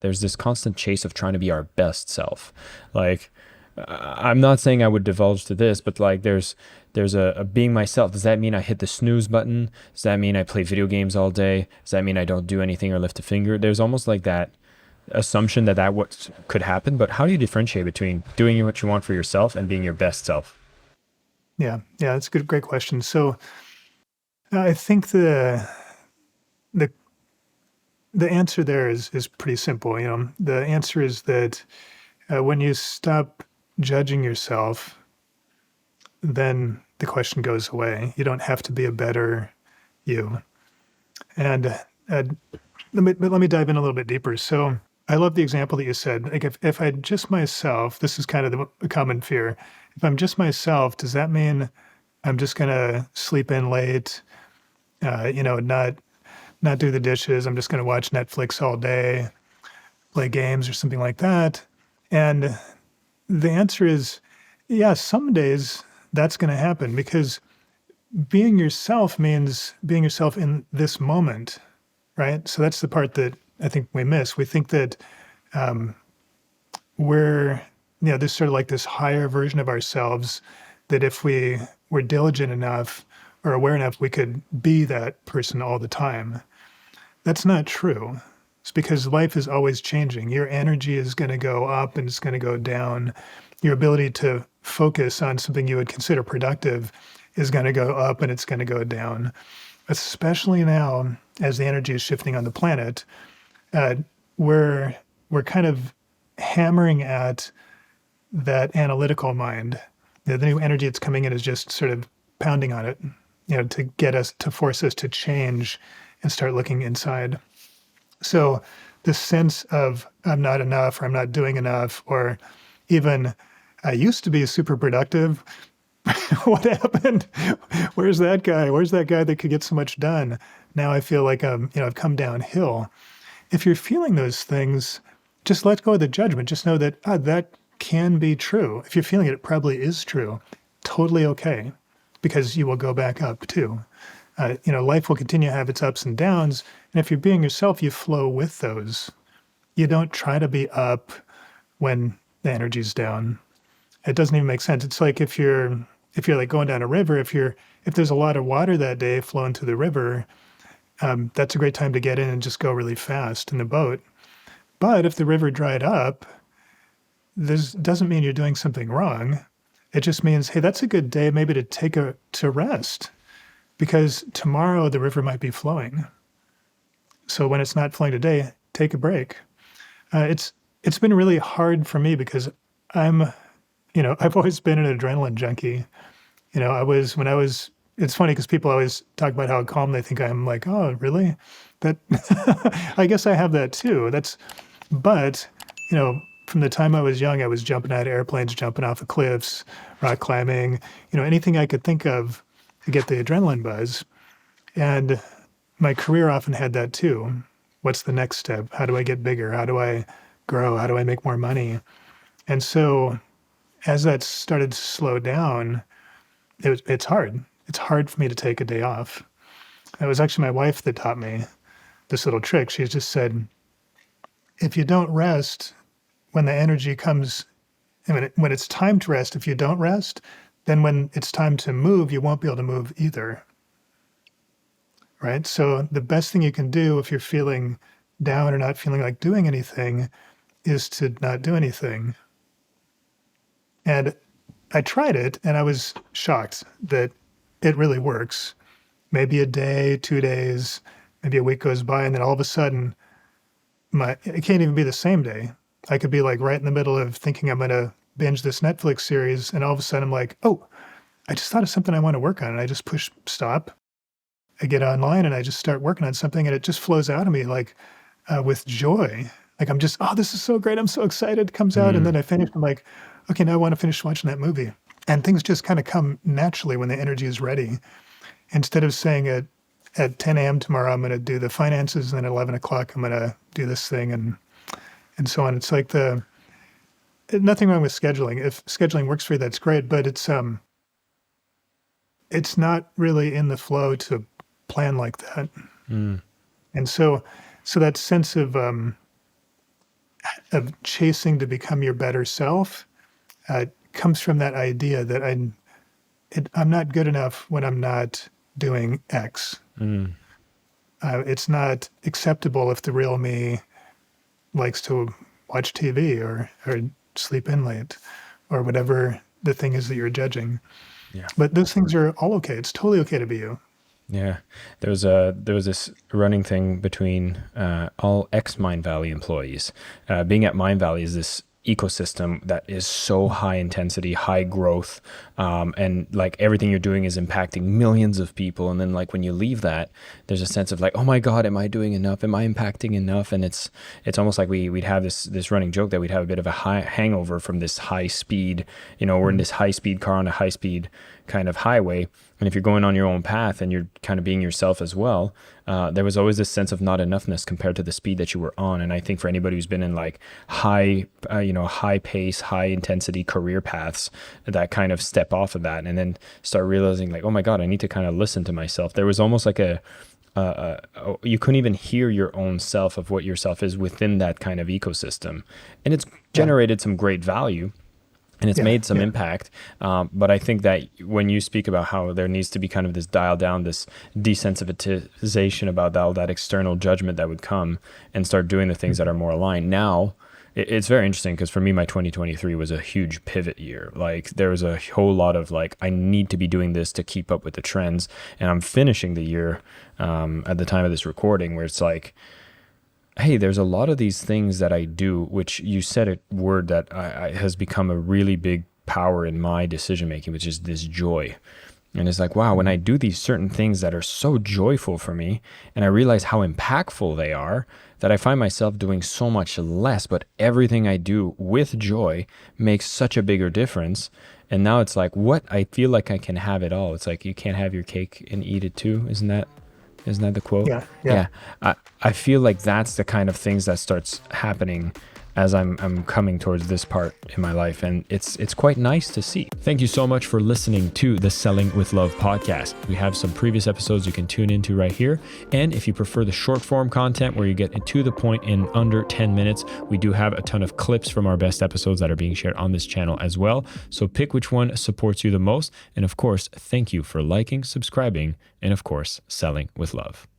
There's this constant chase of trying to be our best self. Like, I'm not saying I would divulge to this, but like there's a being myself. Does that mean I hit the snooze button? Does that mean I play video games all day? Does that mean I don't do anything or lift a finger? There's almost like that assumption that what could happen, but how do you differentiate between doing what you want for yourself and being your best self? Yeah, yeah, that's a great question. So I think the the answer there is pretty simple. The answer is that when you stop judging yourself, then the question goes away. You don't have to be a better you. And let me dive in a little bit deeper. So I love the example that you said. Like if I just myself, this is kind of the common fear. If I'm just myself, does that mean I'm just gonna sleep in late? Not do the dishes. I'm just gonna watch Netflix all day, play games or something like that. And the answer is, yeah, some days that's gonna happen because being yourself means being yourself in this moment, right? So that's the part that I think we miss. We think that um, we're, there's sort of like this higher version of ourselves that if we were diligent enough or aware enough, we could be that person all the time. That's not true. It's because life is always changing. Your energy is going to go up and it's going to go down. Your ability to focus on something you would consider productive is going to go up and it's going to go down. Especially now, as the energy is shifting on the planet, uh, we're we're kind of hammering at that analytical mind. The new energy that's coming in is just sort of pounding on it, to get us to force us to change and start looking inside. So this sense of I'm not enough or I'm not doing enough, or even I used to be super productive. What happened? Where's that guy? Where's that guy that could get so much done? Now I feel like I've come downhill. If you're feeling those things, just let go of the judgment. Just know that that can be true. If you're feeling it, it probably is true. Totally okay, because you will go back up too. Life will continue to have its ups and downs, and if you're being yourself, you flow with those. You don't try to be up when the energy's down. It doesn't even make sense. It's like if you're like going down a river, if there's a lot of water that day flowing through the river, that's a great time to get in and just go really fast in the boat. But if the river dried up, this doesn't mean you're doing something wrong. It just means, hey, that's a good day maybe to rest because tomorrow the river might be flowing. So when it's not flowing today, take a break. It's been really hard for me because I'm, I've always been an adrenaline junkie. I was when I was. It's funny because people always talk about how calm they think I am. Like, oh, really? That I guess I have that too. But from the time I was young, I was jumping out of airplanes, jumping off of cliffs, rock climbing, anything I could think of to get the adrenaline buzz. And my career often had that too. What's the next step? How do I get bigger? How do I grow? How do I make more money? And so as that started to slow down, it's hard. It's hard for me to take a day off. It was actually my wife that taught me this little trick. She just said, if you don't rest when the energy comes, and when it's time to rest, if you don't rest, then when it's time to move, you won't be able to move either. Right? So the best thing you can do if you're feeling down or not feeling like doing anything is to not do anything. And I tried it and I was shocked that it really works. Maybe a day, 2 days, maybe a week goes by, and then all of a sudden, it can't even be the same day. I could be like right in the middle of thinking I'm gonna binge this Netflix series, and all of a sudden I'm like, oh, I just thought of something I want to work on, and I just push stop. I get online and I just start working on something, and it just flows out of me like with joy. Like I'm just, oh, this is so great. I'm so excited. It comes out, and Mm. then I finish. I'm like, okay, now I want to finish watching that movie. And things just kind of come naturally when the energy is ready. Instead of saying at 10 a.m. tomorrow, I'm going to do the finances, and at 11 o'clock, I'm going to do this thing, and so on. It's like nothing wrong with scheduling. If scheduling works for you, that's great. But it's not really in the flow to plan like that. Mm. And so that sense of of chasing to become your better self comes from that idea that I'm not good enough when I'm not doing X. Mm. It's not acceptable if the real me likes to watch TV or sleep in late or whatever the thing is that you're judging. Yeah. But those things are all okay. It's totally okay to be you. Yeah, there was this running thing between all ex Mind Valley employees. Being at Mind Valley is this ecosystem that is so high intensity, high growth, and like everything you're doing is impacting millions of people. And then like when you leave that, there's a sense of like, oh my God, am I doing enough? Am I impacting enough? And it's almost like we'd have this running joke that we'd have a bit of a high hangover from this high speed. We're in this high speed car on a high speed kind of highway. And if you're going on your own path and you're kind of being yourself as well, there was always this sense of not enoughness compared to the speed that you were on. And I think for anybody who's been in like high pace, high intensity career paths that kind of step off of that and then start realizing like, oh my God, I need to kind of listen to myself. There was almost like you couldn't even hear your own self of what yourself is within that kind of ecosystem. And it's generated some great value. And it's made some impact. But I think that when you speak about how there needs to be kind of this dial down, this desensitization about all that external judgment that would come and start doing the things that are more aligned. Now, it's very interesting because for me, my 2023 was a huge pivot year. Like there was a whole lot of like, I need to be doing this to keep up with the trends. And I'm finishing the year at the time of this recording where it's like, hey, there's a lot of these things that I do, which you said a word that has become a really big power in my decision making, which is this joy. And it's like, wow, when I do these certain things that are so joyful for me, and I realize how impactful they are, that I find myself doing so much less, but everything I do with joy makes such a bigger difference. And now it's like, what? I feel like I can have it all. It's like, you can't have your cake and eat it too. Isn't that the quote? Yeah. I feel like that's the kind of things that starts happening as I'm coming towards this part in my life. And it's quite nice to see. Thank you so much for listening to the Selling with Love podcast. We have some previous episodes you can tune into right here. And if you prefer the short form content where you get to the point in under 10 minutes, we do have a ton of clips from our best episodes that are being shared on this channel as well. So pick which one supports you the most. And of course, thank you for liking, subscribing, and of course, selling with love.